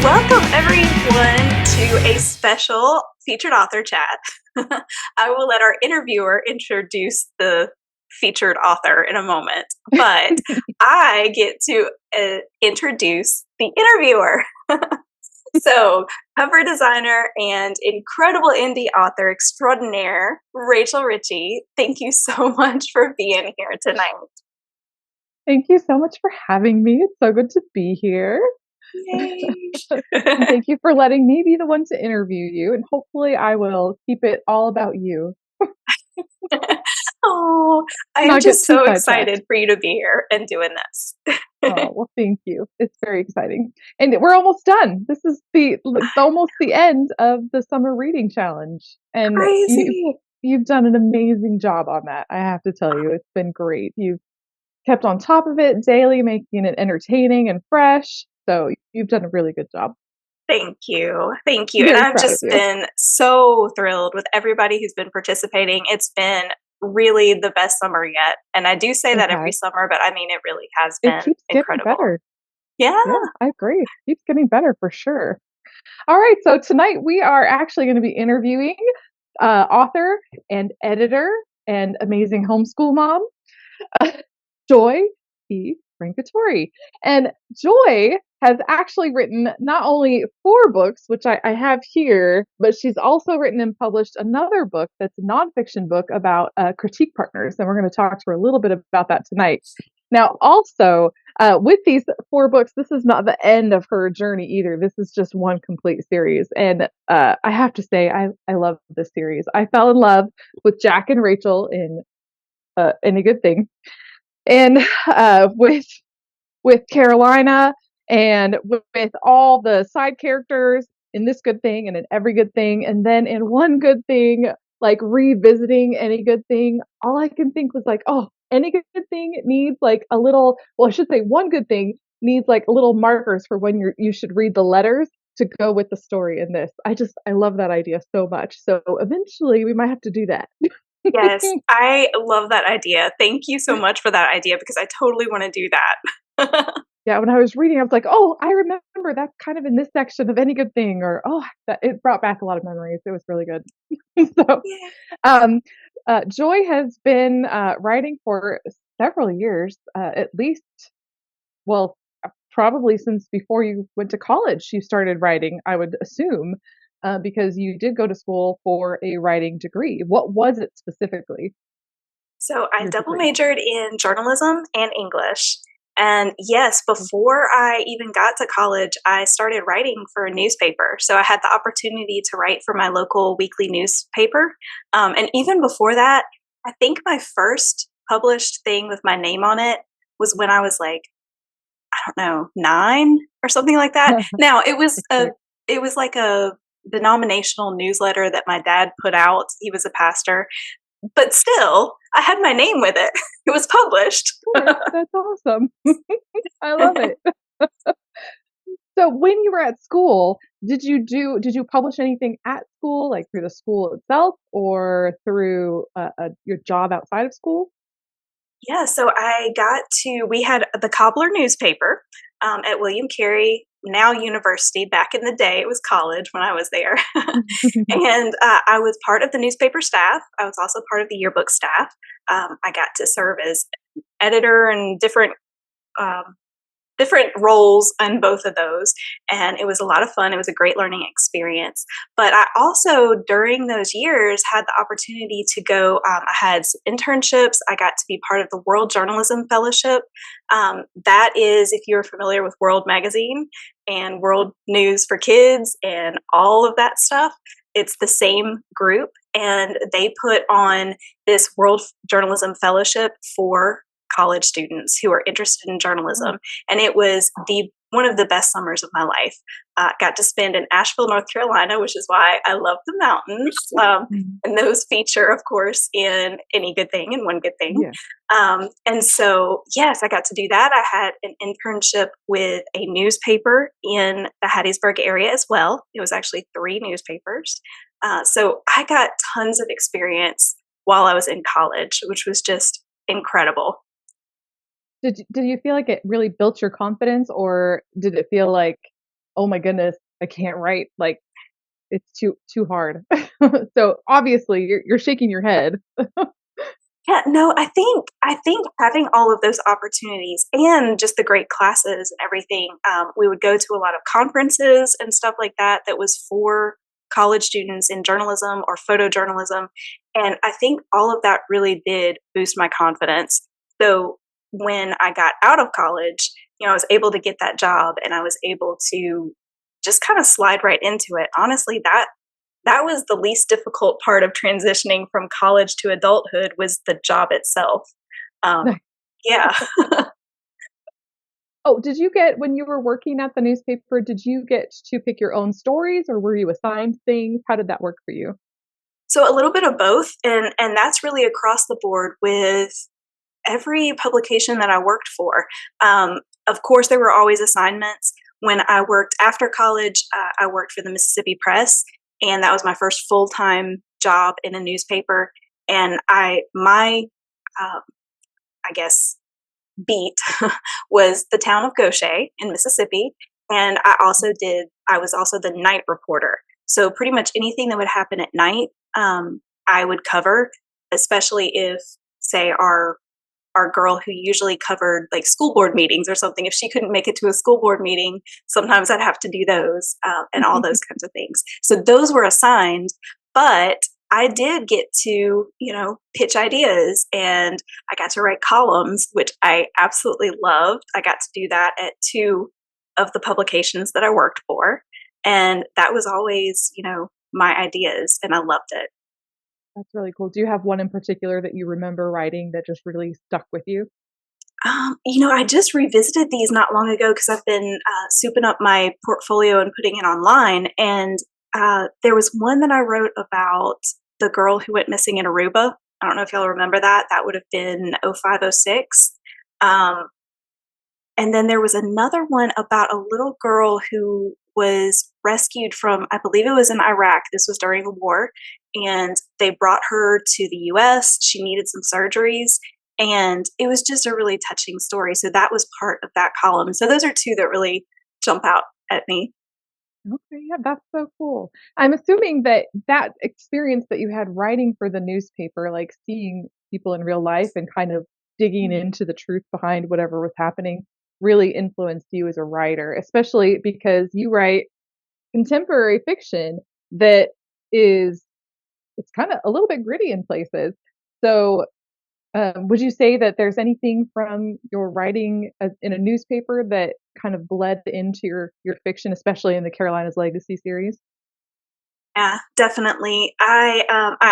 Welcome, everyone, to a special featured author chat. I will let our interviewer introduce the featured author in a moment, but I get to introduce the interviewer. So, cover designer and incredible indie author extraordinaire, Rachael Ritchey, thank you so much for being here tonight. Thank you so much for having me. It's so good to be here. Yay! And thank you for letting me be the one to interview you. And hopefully, I will keep it all about you. Oh, I am Not get just too so sidetracked. excited for you to be here and doing this. Oh, well, thank you. It's very exciting. And we're almost done. This is almost the end of the summer reading challenge. And Crazy. you've done an amazing job on that. I have to tell you, it's been great. You've kept on top of it daily, making it entertaining and fresh. So you've done a really good job. Thank you. Thank you. And Very I've proud of just you. been so thrilled with everybody who's been participating. It's been really the best summer yet. And I do say It that every has. summer, but I mean, it really has It been keeps getting incredible. better. Yeah. Yeah, I agree. It keeps getting better for sure. All right, so tonight we are actually going to be interviewing author and editor and amazing homeschool mom, Joy E. Rancatore. And Joy has actually written not only 4 books, which I have here, but she's also written and published another book that's a nonfiction book about critique partners. And we're going to talk to her a little bit about that tonight. Now, also, with these 4 books, this is not the end of her journey either. This is just one complete series. And I have to say, I love this series. I fell in love with Jack and Rachel in A Good Thing, and with Carolina, and with all the side characters in This Good Thing and in Every Good Thing, and then in One Good Thing, like revisiting Any Good Thing, all I can think was like, oh, Any Good Thing needs like a little, well, I should say One Good Thing needs like little markers for when you should read the letters to go with the story in this. I love that idea so much. So eventually we might have to do that. Yes. I love that idea. Thank you so much for that idea because I totally want to do that. Yeah, when I was reading, I was like, "Oh, I remember that's kind of in this section of Any Good Thing," or "Oh, that it brought back a lot of memories." It was really good. So, Yeah. um, Joy has been writing for several years, at least, well, probably since before you went to college. You started writing, I would assume, because you did go to school for a writing degree. What was it specifically? So I Your double degree? majored in journalism and English. And yes, before I even got to college, I started writing for a newspaper. So I had the opportunity to write for my local weekly newspaper. And even before that, I think my first published thing with my name on it was when I was like, I don't know, 9 or something like that. Now Okay. it was like a denominational newsletter that my dad put out. He was a pastor, but still, I had my name with it. It was published. Sure, that's awesome. I love it. So when you were at school, did you publish anything at school, like through the school itself or through your job outside of school? Yeah, so we had the Cobbler newspaper at William Carey, now university. Back in the day, it was college when I was there. And I was part of the newspaper staff. I was also part of the yearbook staff. I got to serve as editor and um, different roles in both of those. And it was a lot of fun. It was a great learning experience. But I also, during those years, had the opportunity to go, I had some internships. I got to be part of the World Journalism Fellowship. That is, if you're familiar with World Magazine and World News for Kids and all of that stuff, it's the same group. And they put on this World Journalism Fellowship for college students who are interested in Oh, journalism, and it was the one of the best summers of my life. Got to spend in Asheville, North Carolina, which is why I love the mountains. mm, And those feature, of course, in Any Good Thing and One Good Thing. yeah. And so, yes, I got to do that. I had an internship with a newspaper in the Hattiesburg area as well. It was actually 3 newspapers. So I got tons of experience while I was in college, which was just incredible. Did you feel like it really built your confidence, or did it feel like, "Oh my goodness, I can't write, like, it's too hard." So, obviously, you're shaking your head. Yeah, no, I think having all of those opportunities and just the great classes and everything, we would go to a lot of conferences and stuff like that that was for college students in journalism or photojournalism, and I think all of that really did boost my confidence. So when I got out of college, I was able to get that job and I was able to just kind of slide right into it. Honestly, that was the least difficult part of transitioning from college to adulthood was the job itself. Um, yeah. Oh, did you get when you were working at the newspaper, did you get to pick your own stories, or were you assigned things? How did that work for you? So a little bit of both, and that's really across the board with every publication that I worked for. Of course, there were always assignments. When I worked after college, I worked for the Mississippi Press, and that was my first full time job in a newspaper. And my, um, I guess, beat was the town of Goshen in Mississippi. And I was also the night reporter. So pretty much anything that would happen at night, I would cover, especially if, say, our girl who usually covered like school board meetings or something, if she couldn't make it to a school board meeting, sometimes I'd have to do those and all those kinds of things. So those were assigned, but I did get to, pitch ideas and I got to write columns, which I absolutely loved. I got to do that at two of the publications that I worked for. And that was always, my ideas, and I loved it. That's really cool. Do you have one in particular that you remember writing that just really stuck with you? I just revisited these not long ago because I've been souping up my portfolio and putting it online. And there was one that I wrote about the girl who went missing in Aruba. I don't know if y'all remember that. That would have been 0506. Um, and then there was another one about a little girl who was rescued from, I believe it was in Iraq. This was during the war. And they brought her to the US. She needed some surgeries. And it was just a really touching story. So that was part of that column. So those are two that really jump out at me. Okay, yeah, that's so cool. I'm assuming that that experience that you had writing for the newspaper, like seeing people in real life and kind of digging into the truth behind whatever was happening, really influenced you as a writer, especially because you write contemporary fiction that is it's kind of a little bit gritty in places. So, would you say that there's anything from your writing in a newspaper that kind of bled into your fiction, especially in the Carolina's Legacy series? Yeah, definitely. I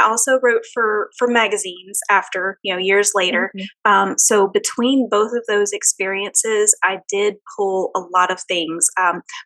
also wrote for magazines after, years later. Okay. So between both of those experiences, I did pull a lot of things,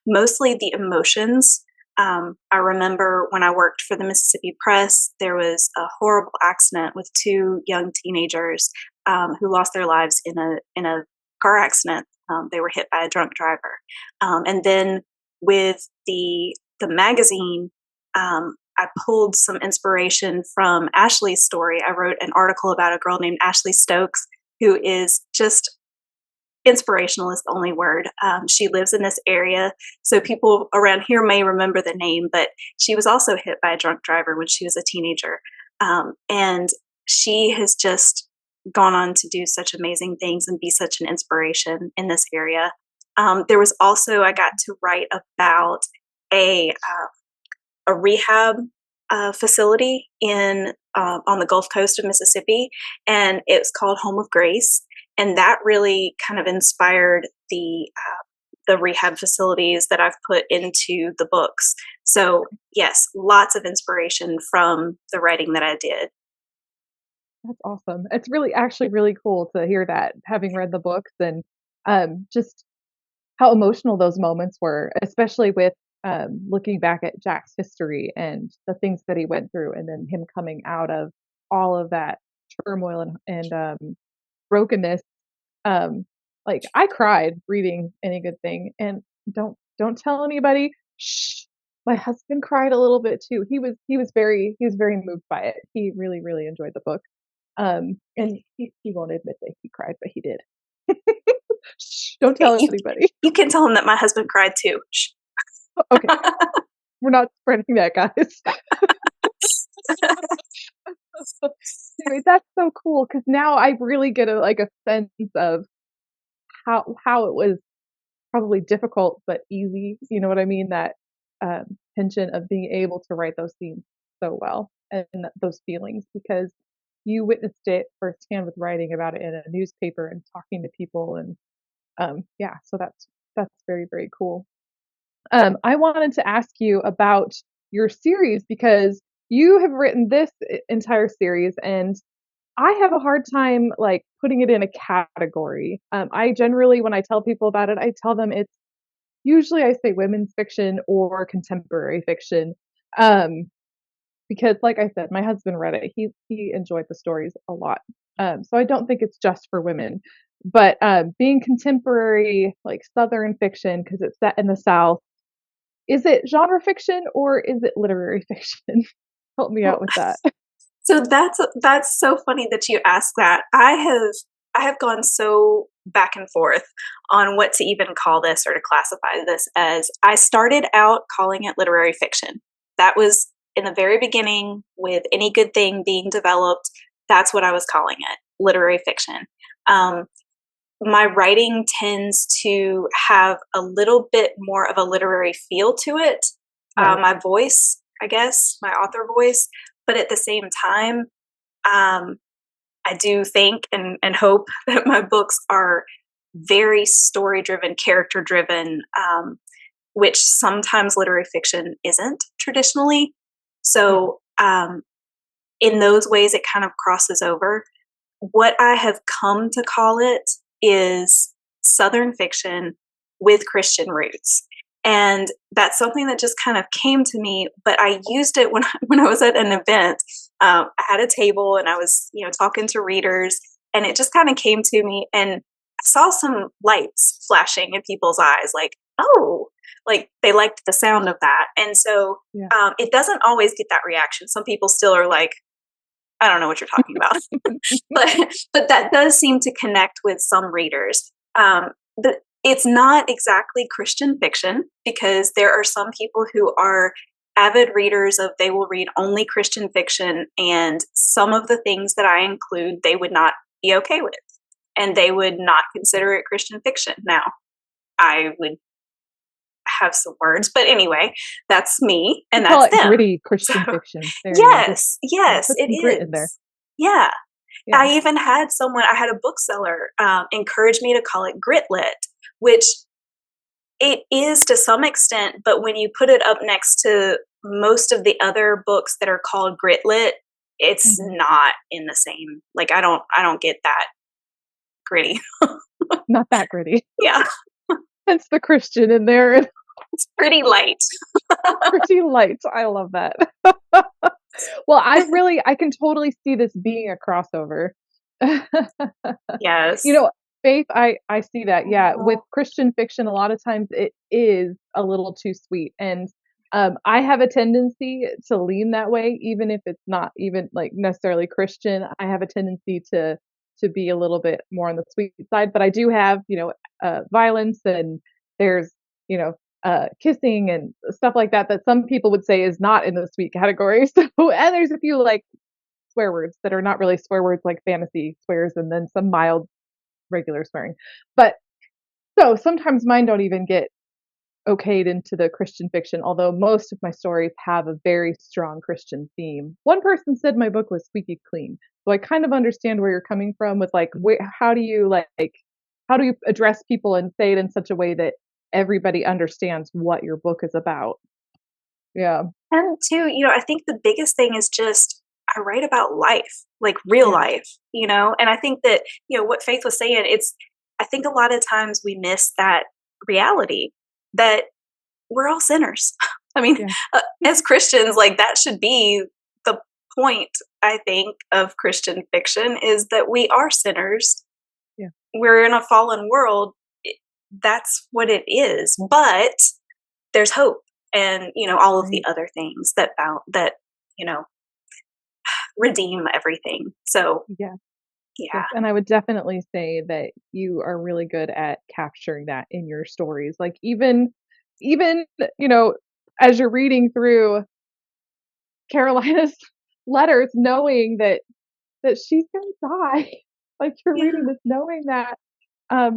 mostly the emotions. I remember when I worked for the Mississippi Press, there was a horrible accident with two young teenagers who lost their lives in a car accident. They were hit by a drunk driver, and then with the magazine, I pulled some inspiration from Ashley's story. I wrote an article about a girl named Ashley Stokes, who is just inspirational is the only word. She lives in this area, so people around here may remember the name, but she was also hit by a drunk driver when she was a teenager. And she has just gone on to do such amazing things and be such an inspiration in this area. There was also, I got to write about a a rehab facility in on the Gulf Coast of Mississippi, and it's called Home of Grace, and that really kind of inspired the rehab facilities that I've put into the books. So yes, lots of inspiration from the writing that I did. That's awesome. It's really actually really cool to hear that, having read the books and, just how emotional those moments were, especially with, looking back at Jack's history and the things that he went through, and then him coming out of all of that turmoil and brokenness. Um, like, I cried reading Any Good Thing, and don't tell anybody. Shh. My husband cried a little bit too. He was very moved by it. He really, really enjoyed the book. And he won't admit that he cried, but he did. Shh, don't Okay, tell you anybody. you can tell him that my husband cried too. Shh. Okay, we're not spreading that, guys. Anyway, that's so cool because now I really get a sense of how it was probably difficult but easy, you know what I mean? That, tension of being able to write those scenes so well and those feelings because you witnessed it firsthand with writing about it in a newspaper and talking to people and, yeah, so that's very, very cool. I wanted to ask you about your series because you have written this entire series, and I have a hard time like putting it in a category. I generally, when I tell people about it, I tell them it's usually I say women's fiction or contemporary fiction. Um, because, like I said, my husband read it. He enjoyed the stories a lot. So I don't think it's just for women. But being contemporary, like Southern fiction, because it's set in the South, is it genre fiction or is it literary fiction? Help me out with that. So that's so funny that you asked that. I have gone so back and forth on what to even call this or to classify this as. I started out calling it literary fiction. That was in the very beginning with any good thing being developed. That's what I was calling it, literary fiction. Um, my writing tends to have a little bit more of a literary feel to it. Right. My voice, I guess, my author voice, but at the same time, um, I do think and hope that my books are very story driven, character driven, which sometimes literary fiction isn't traditionally. Yeah. So, in those ways, it kind of crosses over. What I have come to call it is Southern fiction with Christian roots. And that's something that just kind of came to me, but I used it when when I was at an event. I had a table and I was, talking to readers, and it just kind of came to me, and I saw some lights flashing in people's eyes, like, oh, like they liked the sound of that. And so Yeah. it doesn't always get that reaction. Some people still are like, I don't know what you're talking about. But that does seem to connect with some readers. But it's not exactly Christian fiction because there are some people who are avid readers of they will read only Christian fiction, and some of the things that I include they would not be okay with, and they would not consider it Christian fiction. Now, I would have some words, but anyway, that's me You and call that's it them. gritty So, Christian fiction. There you go. Just yes, yes, put it some grit in there. is. Yeah, Yeah. I even had someone, I had a bookseller encourage me to call it gritlit, which it is to some extent, but when you put it up next to most of the other books that are called gritlit, it's Mhm. not in the same. Like I don't get that gritty. Not that gritty. Yeah, Hence the Christian in there and it's pretty light. pretty light. I love that. Well, I can totally see this being a crossover. You Yes. know, faith, I see that, yeah. With Christian fiction, a lot of times it is a little too sweet, and, I have a tendency to lean that way, even if it's not even, like, necessarily Christian. I have a tendency to be a little bit more on the sweet side, but I do have, violence and there's, you know, kissing and stuff like that that some people would say is not in the sweet category. So, and there's a few, like, swear words that are not really swear words like fantasy swears and then some mild regular swearing. But so sometimes mine don't even get okayed into the Christian fiction, although most of my stories have a very strong Christian theme. One person said my book was squeaky clean. So I kind of understand where you're coming from with like how do you how do you address people and say it in such a way that everybody understands what your book is about? Yeah. And too, I think the biggest thing is just I write about life, like real Yeah. life, and I think that, what Faith was saying, I think a lot of times we miss that reality that we're all sinners. I mean, Yeah. as Christians, like that should be the point, I think, of Christian fiction is that we are sinners. Yeah. We're in a fallen world. That's what it is. But there's hope and, all of the Right. other things that you know, redeem everything. So, Yeah. yeah. Yes, and I would definitely say that you are really good at capturing that in your stories. Like even even, you know, as you're reading through Carolina's letters, knowing that she's gonna die, like, you're reading Yeah. this knowing that,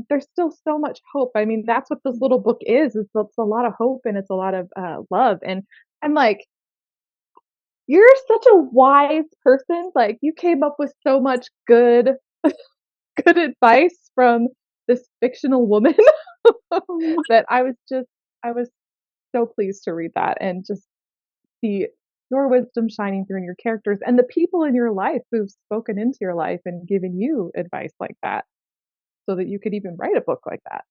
there's still so much hope. I mean, that's what this little book is, it's a lot of hope and it's a lot of, love, and I'm like, "You're such a wise person, like, you came up with so much good advice from this fictional woman," Oh, that I was so pleased to read that and just see your wisdom shining through in your characters and the people in your life who've spoken into your life and given you advice like that so that you could even write a book like that.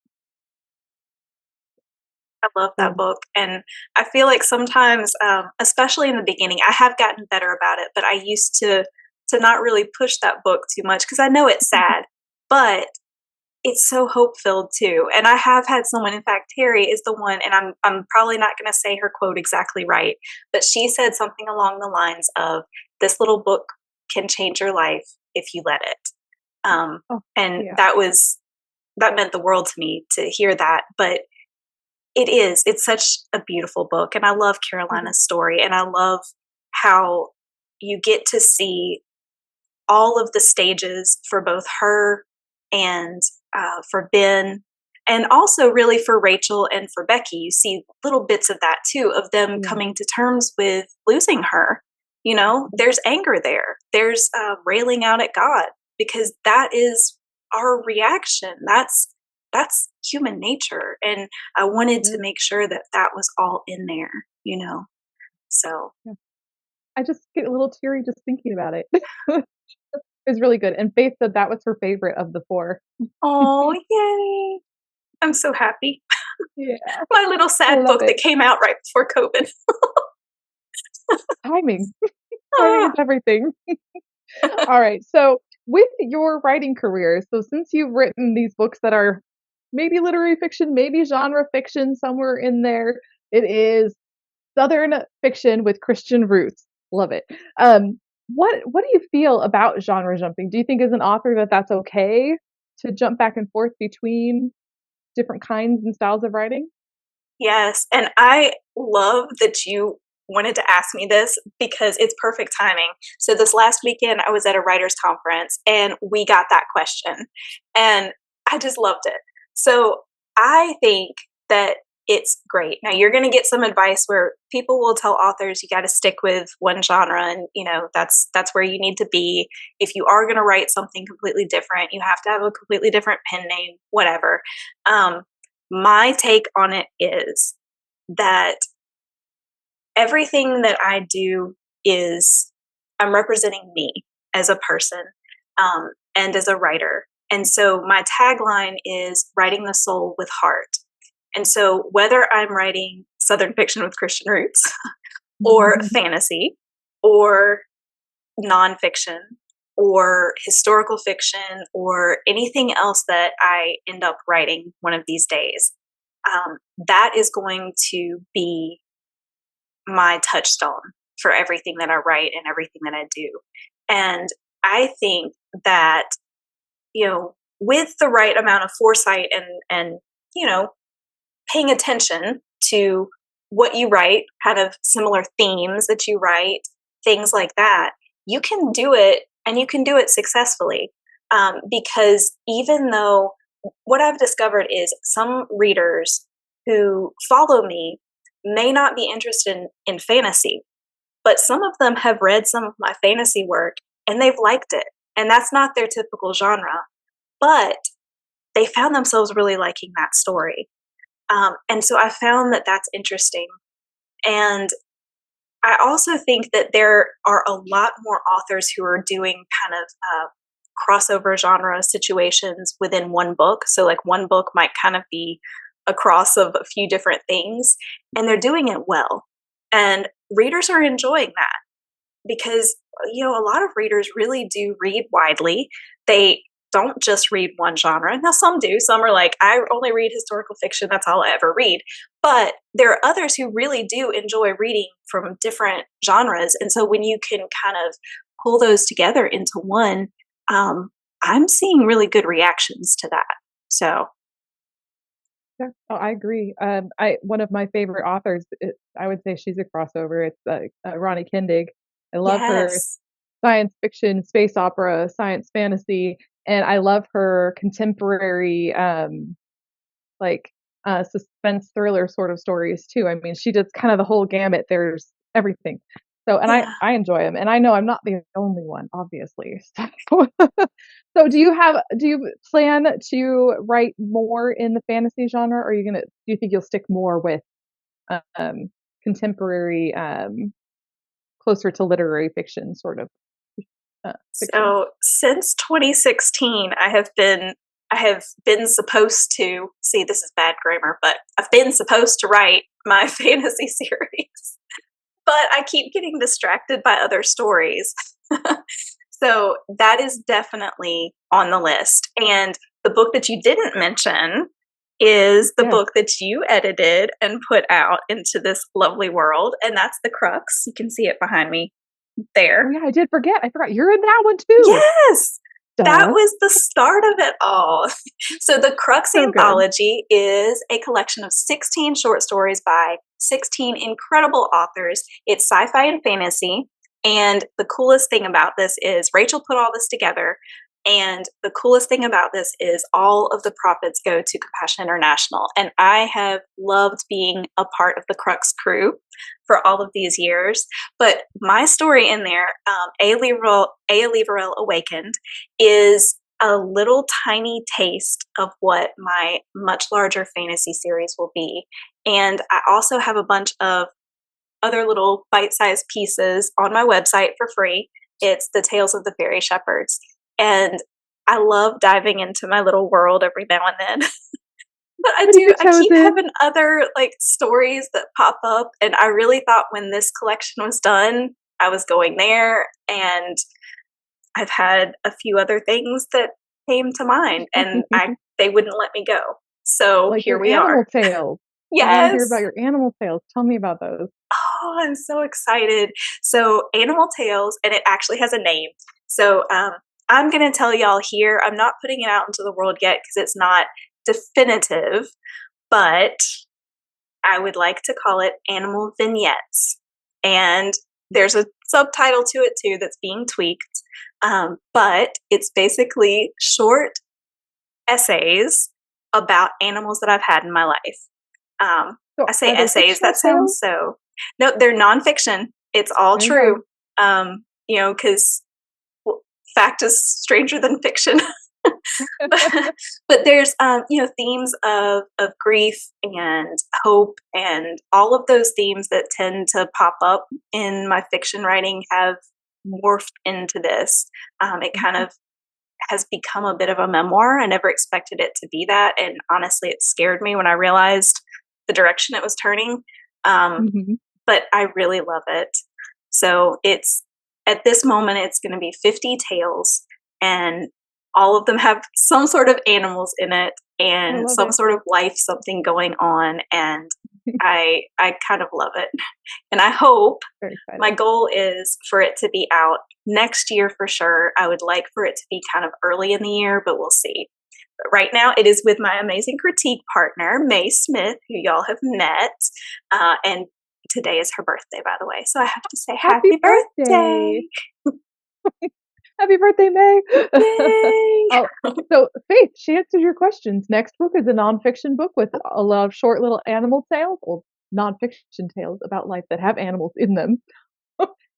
I love that So book, and I feel like sometimes, especially in the beginning, I have gotten better about it, but I used to not really push that book too much because I know it's sad, but it's so hope-filled too, and I have had someone, in fact, Terry is the one, and I'm probably not gonna say her quote exactly right, but she said something along the lines of, "This little book can change your life if you let it." oh, And yeah. that meant the world to me to hear that, but it's such a beautiful book, and I love It is. Carolina's story, and I love how you get to see all of the stages for both her and for Ben, and also really for Rachel and for Becky. You see little bits of that too, of them Yeah. coming to terms with losing her. You know, there's anger there, there's railing out at God because that is our reaction. That's human nature, and I wanted It to is. make sure that that was all in there. You know, so Yeah. I just get a little teary just thinking about it. It's really good, and Faith said that was her favorite of the 4. oh yay! I'm so happy. Yeah, My little I sad love book it. that came out right before COVID. Timing. Timing is Ah. everything. Alright, so with your writing career, so since you've written these books that are maybe literary fiction, maybe genre fiction, somewhere in there, it is Southern fiction with Christian roots. Love it. What do you feel about genre jumping? Do you think as an author that that's okay to jump back and forth between different kinds and styles of writing? Yes, and I love that you wanted to ask me this because it's perfect timing. So this last weekend, I was at a writers conference and we got that question, and I just loved it. So I think that it's great. Now you're going to get some advice where people will tell authors you got to stick with one genre, and you know that's where you need to be. If you are going to write something completely different, you have to have a completely different pen name, whatever. Um, my take on it is that everything that I do is I'm representing me as a person and as a writer. And so my tagline is writing the soul with heart. And so whether I'm writing Southern fiction with Christian roots or fantasy or nonfiction or historical fiction or anything else that I end up writing one of these days, that is going to be my touchstone for everything that I write and everything that I do. And I think that, you know, with the right amount of foresight and you know, paying attention to what you write, kind of similar themes that you write, things like that, you can do it and you can do it successfully. Because even though what I've discovered is some readers who follow me may not be interested in fantasy, but some of them have read some of my fantasy work and they've liked it. And that's not their typical genre, but they found themselves really liking that story. And so I found that that's interesting. And I also think that there are a lot more authors who are doing kind of crossover genre situations within one book. So, like, one book might kind of be a cross of a few different things, and they're doing it well. And readers are enjoying that because, you know, a lot of readers really do read widely. They don't just read one genre. Now, some do. Some are like, I only read historical fiction. That's all I ever read. But there are others who really do enjoy reading from different genres. And so when you can kind of pull those together into one, um, I'm seeing really good reactions to that. So, Yeah, oh, I agree. I one of my favorite authors, I would say she's a crossover. It's Ronnie Kendig. I love her Yes. science fiction, space opera, science fantasy, and I love her contemporary like suspense thriller sort of stories too. I mean, she does kind of the whole gamut. There's everything. So, and Yeah. I enjoy them, and I know I'm not the only one, obviously. So, so do you plan to write more in the fantasy genre, or are you gonna do you think you'll stick more with um, contemporary, closer to literary fiction sort of fiction? So since 2016, I have been supposed to see, this is bad grammar, but I've been supposed to write my fantasy series, but I keep getting distracted by other stories. So that is definitely on the list. And the book that you didn't mention is the Yes. book that you edited and put out into this lovely world, and that's The Crux. You can see it behind me Oh there. yeah, I did forget. I forgot you're in that one too. Yes, that Duh. was the start of it all. So, The Crux So good. Anthology is a collection of 16 short stories by 16 incredible authors. It's sci fi and fantasy. And the coolest thing about this is Rachel put all this together. And the coolest thing about this is all of the profits go to Compassion International. And I have loved being a part of the Crux crew for all of these years. But my story in there, Leverell Awakened, is a little tiny taste of what my much larger fantasy series will be. And I also have a bunch of other little bite sized pieces on my website for free. It's The Tales of the Fairy Shepherds. And I love diving into my little world every now and then. But What have you I keep chosen? having other like stories that pop up. And I really thought when this collection was done, I was going there. And I've had a few other things that came to mind and they wouldn't let me go. So Like here your we are. animal tales. I want to hear about Yes. your animal tales. Tell me about those. Oh, I'm so excited. So, Animal Tales, and it actually has a name. So, I'm going to tell y'all here. I'm not putting it out into the world yet because it's not definitive, but I would like to call it Animal Vignettes. And there's a subtitle to it too that's being tweaked. But it's basically short essays about animals that I've had in my life. So I say are they essays, fictional that tales? sounds so. No, they're nonfiction. It's all There you go. true. Because fact is stranger than fiction. But there's themes of grief and hope, and all of those themes that tend to pop up in my fiction writing have morphed into this. It kind of has become a bit of a memoir. I never expected it to be that, and honestly, it scared me when I realized the direction it was turning. Um, Mhm. but I really love it. So it's at this moment, it's going to be 50 tales, and all of them have some sort of animals in it I and love some it. sort of life, something going on, and I kind of love it. And I hope, Very my excited. goal is for it to be out next year for sure. I would like for it to be kind of early in the year, but we'll see. But right now, it is with my amazing critique partner, May Smith, who y'all have met. And today is her birthday, by the way. So I have to say Happy happy birthday. birthday. Happy birthday, May. Yay. Oh, so Faith, she answered your questions. Next book is a nonfiction book with a lot of short little animal tales, or nonfiction tales about life that have animals in them.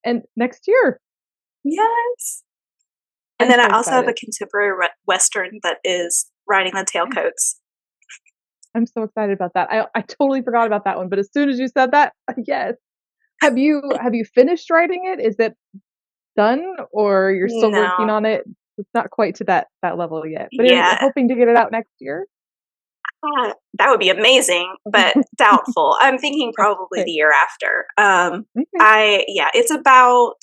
And next year, Yes. And I'm then I so also have a excited. contemporary Western that is riding the tailcoats. I'm so excited about that. I totally forgot about that one, but as soon as you said that, yes. Have you finished writing it? Is it done, or you're still working No. on it? It's not quite to that level yet, but are you Yeah. hoping to get it out next year? That would be amazing, but doubtful. I'm thinking probably Okay. the year after. Okay. It's about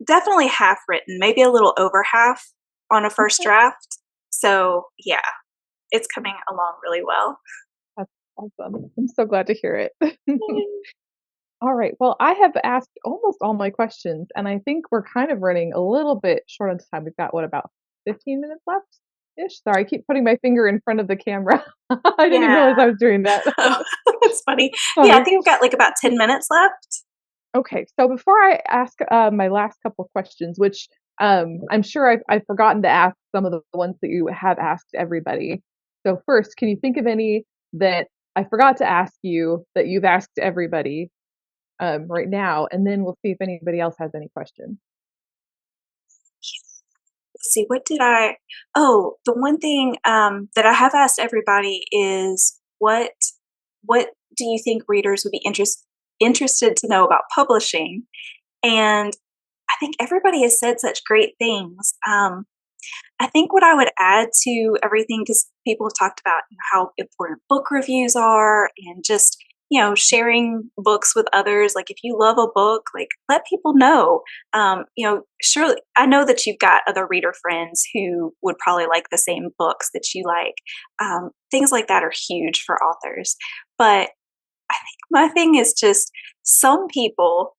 definitely half written, maybe a little over half on a first Okay. draft. So yeah, it's coming along really well. That's awesome. I'm so glad to hear it. All right. Well, I have asked almost all my questions, and I think we're kind of running a little bit short on time. We've got what, about 15 minutes left ish. Sorry, I keep putting my finger in front of the camera. I didn't even Yeah. realize I was doing that. Oh, that's funny. Yeah, I Sorry. think we've got like about 10 minutes left. Okay, so before I ask my last couple questions, which I'm sure I've forgotten to ask some of the ones that you have asked everybody. So first, can you think of any that I forgot to ask you that you've asked everybody right now, and then we'll see if anybody else has any questions. Let's see, what did I oh, the one thing, that I have asked everybody is what do you think readers would be interested to know about publishing? And I think everybody has said such great things. I think what I would add to everything, because people have talked about, how important book reviews are and just, sharing books with others. Like if you love a book, like let people know. Surely I know that you've got other reader friends who would probably like the same books that you like. Things like that are huge for authors. But I think my thing is just some people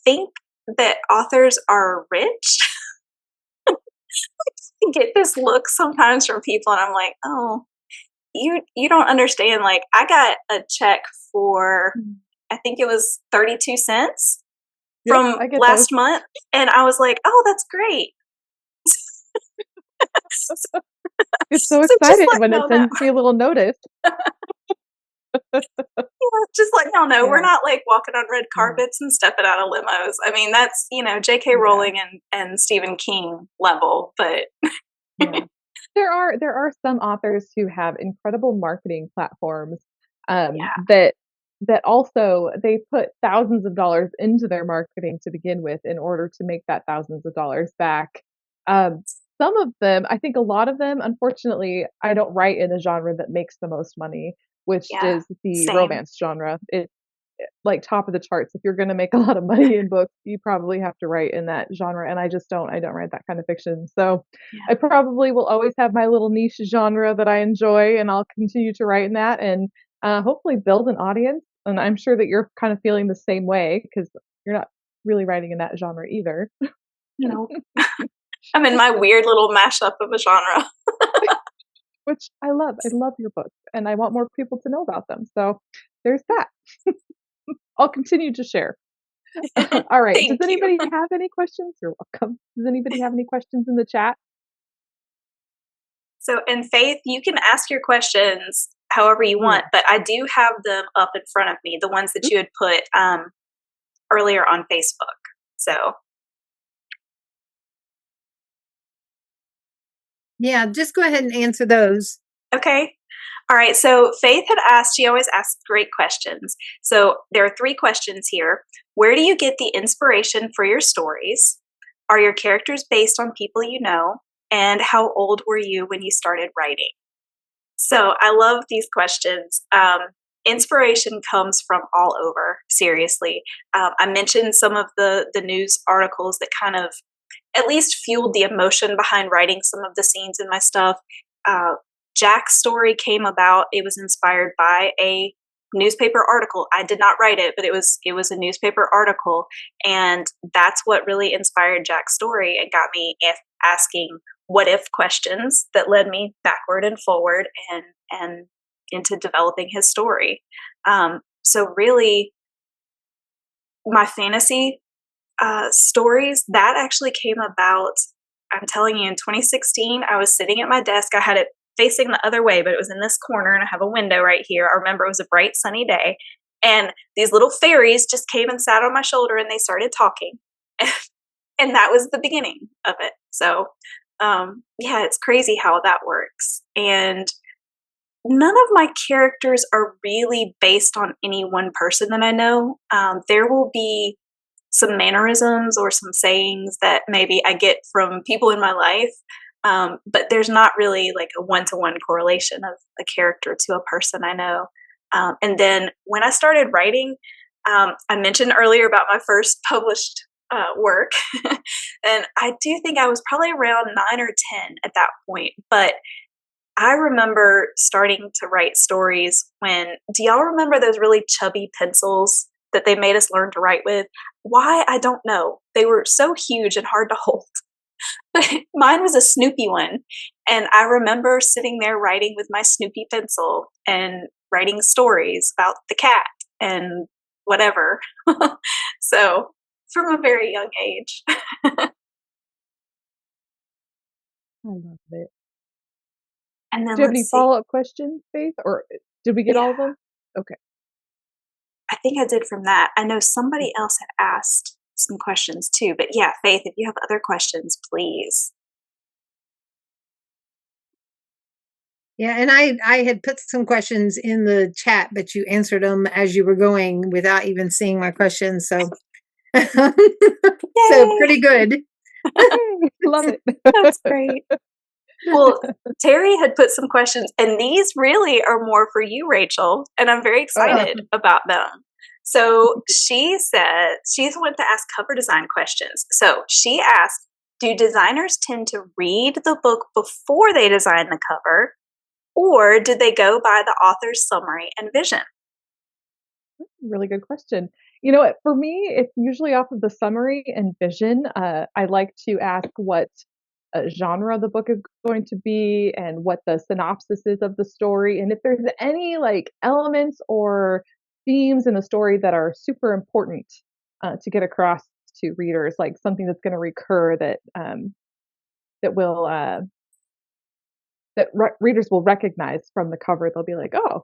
think that authors are rich. Get this look sometimes from people, and I'm like, oh, you don't understand. Like I got a check for, Mm. I think it was 32 cents Yep, from I get those. last month, and I was like, oh, that's great. Get so So just excited let when it y'all know. sends me a little notice. Just let y'all know we're Yeah, not like walking on red yeah, carpets and stepping out of limos. I mean, that's J.K. yeah, Rowling and Stephen King level, but yeah. There are some authors who have incredible marketing platforms yeah, that also they put thousands of dollars into their marketing to begin with in order to make that thousands of dollars back. Um, some of them, I think a lot of them, unfortunately, I don't write in the genre that makes the most money, which yeah, is the same. romance genre. It's like top of the charts. If you're going to make a lot of money in books, you probably have to write in that genre. And I don't write that kind of fiction. So I Yeah. probably will always have my little niche genre that I enjoy, and I'll continue to write in that and hopefully build an audience. And I'm sure that you're kind of feeling the same way because you're not really writing in that genre either, No, I'm in my weird little mashup of a genre. which I love. I love your books and I want more people to know about them. So there's that. I'll continue to share. All right. Does Thank you. anybody have any questions? You're welcome. Does anybody have any questions in the chat? So, in Faith, you can ask your questions however you Oh, yeah. want, but I do have them up in front of me, the ones that Oops. you had put earlier on Facebook. So, Yeah, just go ahead and answer those. okay. All right. So, Faith had asked, she always asks great questions. So, there are 3 questions here. Where do you get the inspiration for your stories? Are your characters based on people you know? And how old were you when you started writing? So I love these questions. Inspiration comes from all over. Seriously, I mentioned some of the news articles that kind of at least fueled the emotion behind writing some of the scenes in my stuff. Uh, Jack's story came about. It was inspired by a newspaper article. I did not write it, but it was a newspaper article, and that's what really inspired Jack's story and got me asking what if questions that led me backward and forward and into developing his story. So really, my fantasy stories that actually came about. I'm telling you, in 2016, I was sitting at my desk. I had it facing the other way, but it was in this corner, and I have a window right here. I remember it was a bright, sunny day, and these little fairies just came and sat on my shoulder, and they started talking, and that was the beginning of it. So, yeah, it's crazy how that works, and none of my characters are really based on any one person that I know. There will be some mannerisms or some sayings that maybe I get from people in my life. But there's not really like a one-to-one correlation of a character to a person I know. And then when I started writing, I mentioned earlier about my first published work. And I do think I was probably around 9 or 10 at that point. But I remember starting to write stories when, do y'all remember those really chubby pencils that they made us learn to write with? Why? I don't know. They were so huge and hard to hold. But mine was a Snoopy one, and I remember sitting there writing with my Snoopy pencil and writing stories about the cat and whatever. So, from a very young age. I love it. And then Do you have let's any see. follow-up questions, Faith, or did we get Yeah, all of them? Okay. I think I did from that. I know somebody else had asked some questions too, but yeah, Faith, if you have other questions, please. Yeah, and I had put some questions in the chat, but you answered them as you were going without even seeing my questions. So, so Yay! pretty good. Yay! Love it. That's great. Well, Terry had put some questions, and these really are more for you, Rachel, and I'm very Oh, excited about them. So she said she's one to ask cover design questions. So she asked, do designers tend to read the book before they design the cover, or do they go by the author's summary and vision? really good question. You know what? For me, it's usually off of the summary and vision. I like to ask what genre the book is going to be and what the synopsis is of the story, and if there's any like elements or themes in the story that are super important to get across to readers, like something that's going to recur that will readers will recognize from the cover. They'll be like, oh.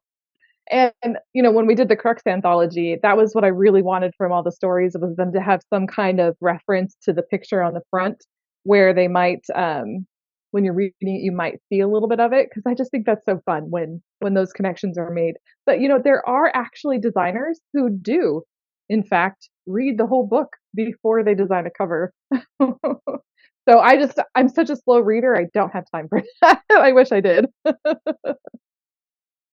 And you know, when we did the Crux anthology, that was what I really wanted from all the stories, was them to have some kind of reference to the picture on the front, where they might, when you're reading it, you might see a little bit of it, because I just think that's so fun when those connections are made. But you know, there are actually designers who do, in fact, read the whole book before they design a cover. So I'm such a slow reader. I don't have time for that. I wish I did.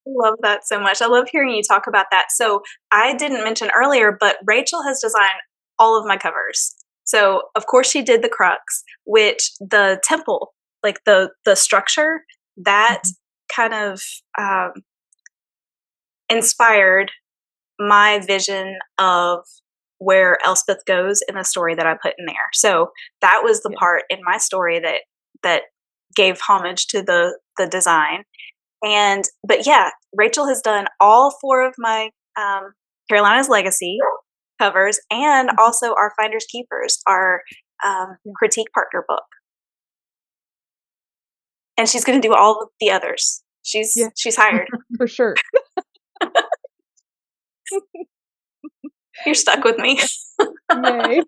Love that so much. I love hearing you talk about that. So I didn't mention earlier, but Rachel has designed all of my covers. So of course she did the Crux, which the temple, like the structure, that Mhm. kind of inspired my vision of where Elspeth goes in the story that I put in there. So that was the Yeah. part in my story that gave homage to the design. And but yeah, Rachel has done all four of my Carolina's Legacy covers, and Mhm. also our Finders Keepers, our Yeah. critique partner book. And she's going to do all of the others. Yeah, She's hired. for sure. You're stuck with me. Yay.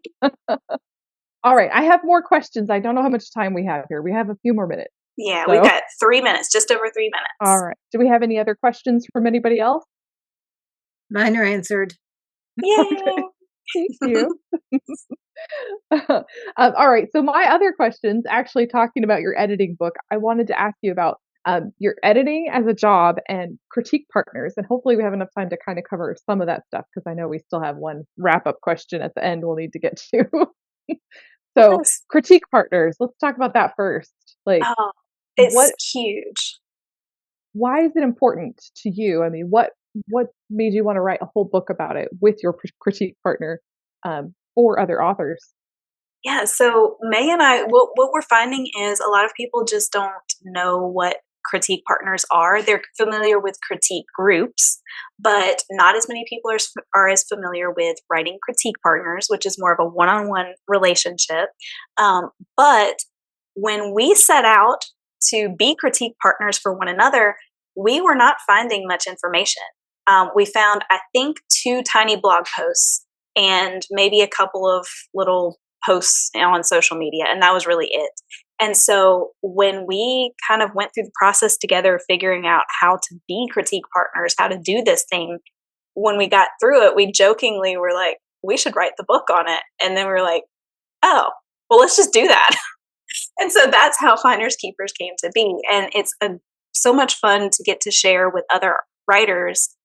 All right, I have more questions. I don't know how much time we have here. We have a few more minutes. Yeah, we've So, got 3 minutes, just over 3 minutes. all right. Do we have any other questions from anybody else? Mine are answered. Yay! Okay, thank you. All right, so my other questions, actually talking about your editing book, I wanted to ask you about your editing as a job and critique partners, and hopefully we have enough time to kind of cover some of that stuff, because I know we still have one wrap-up question at the end we'll need to get to. So, Yes. critique partners, let's talk about that first. Like, Oh, it's what huge. why is it important to you? I mean, what made you want to write a whole book about it with your critique partner, or other authors? Yeah, so May and I, what we're finding is a lot of people just don't know what critique partners are. They're familiar with critique groups, but not as many people are as familiar with writing critique partners, which is more of a one-on-one relationship. But when we set out to be critique partners for one another, we were not finding much information. We found, I think, two tiny blog posts and maybe a couple of little posts on social media, and that was really it. And so when we kind of went through the process together, figuring out how to be critique partners, how to do this thing, when we got through it, we jokingly were like, we should write the book on it. And then we were like, oh, well, let's just do that. And so that's how Finders Keepers came to be. And it's so much fun to get to share with other writers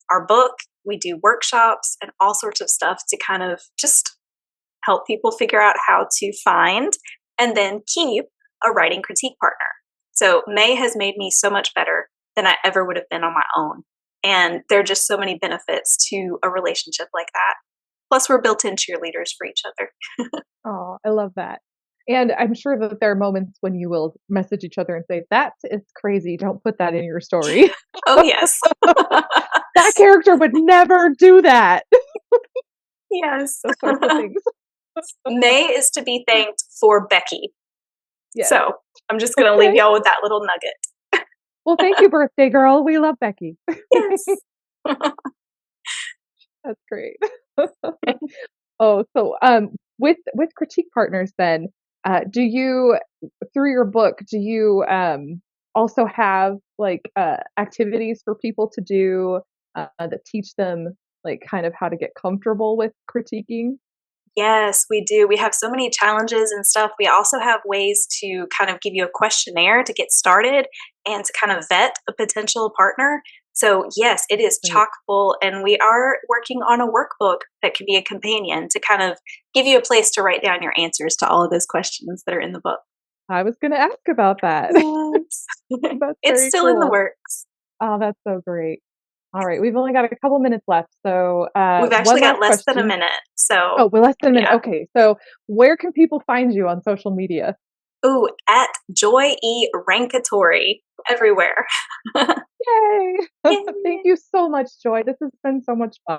our book. We do workshops and all sorts of stuff to kind of just help people figure out how to find and then keep a writing critique partner. So May has made me so much better than I ever would have been on my own. And there are just so many benefits to a relationship like that. Plus, we're built in cheerleaders for each other. Oh, I love that. And I'm sure that there are moments when you will message each other and say, "That is crazy. Don't put that in your story." Oh, yes. That character would never do that. Yes. Those sorts of things. May is to be thanked for Becky. Yes. So I'm just going to leave Okay. y'all with that little nugget. Well, thank you, birthday girl. We love Becky. Yes. That's great. Oh, so with critique partners then, do you through your book, do you also have like activities for people to do that teach them like kind of how to get comfortable with critiquing? Yes, we do. We have so many challenges and stuff. We also have ways to kind of give you a questionnaire to get started and to kind of vet a potential partner. So, yes, it is Right. chock full, and we are working on a workbook that can be a companion to kind of give you a place to write down your answers to all of those questions that are in the book. I was going to ask about that. Yes. That's It's very still in the cool. works. Oh, that's so great. All right, we've only got a couple minutes left, so We've one actually got last less than a question. minute. Oh, So, well, less than a minute. yeah. Okay, so where can people find you on social media? Ooh, at Joy E. Rancatore everywhere. Yay! Thank Yay. you so much, Joy. This has been so much fun.